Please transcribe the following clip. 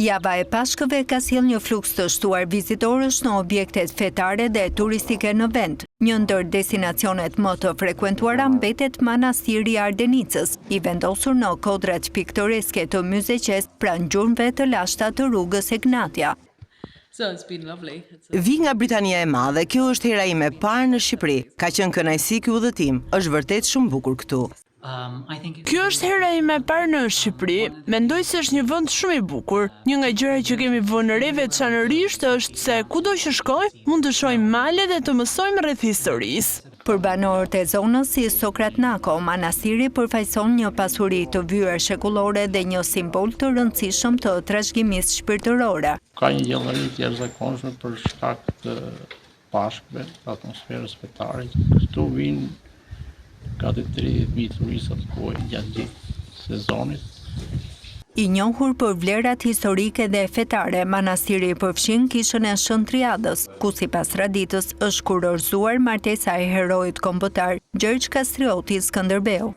Java e Pashkëve ka sjell një fluks të shtuar vizitorësh në objektet fetare dhe turistike në vend. Një ndër destinacionet më të frekuentuara mbetet manastiri i Ardenicës, i vendosur në kodrat piktoreske të Myzeqes pranë gjurmëve të lashta të rrugës Egnatia. Vi nga Britania e Madhe, kjo është hera ime e parë në Shqipëri. Ka qenë kënaqësi ky udhëtim, është vërtet shumë bukur këtu. Kjo është hera ime e parë në Shqipëri. Mendoj se është një vend shumë i bukur. Një nga gjërat që kemi vënë re veçanërisht është se kudo që shkojmë, mund të shohim male dhe të mësojmë rreth historisë. Për banorët e zonës si Sokrat Nako, manastiri përfaqëson një pasuri të vyer shekullore dhe një simbol të rëndësishëm të trashëgimisë shpirtërore. Ka një gjallëri të jashtëzakonshme për shkak të Pashkëve, të atmosferës fetare. Këtu vinë gati 30.000 turistë gjatë gjithë sezonit. I njohur për vlerat historike dhe fetare, manastiri përfshin kishën e Shën Triadës, ku sipas traditës është kurorzuar martesa e heroit kombëtar Gjergj Kastrioti Skënderbeu.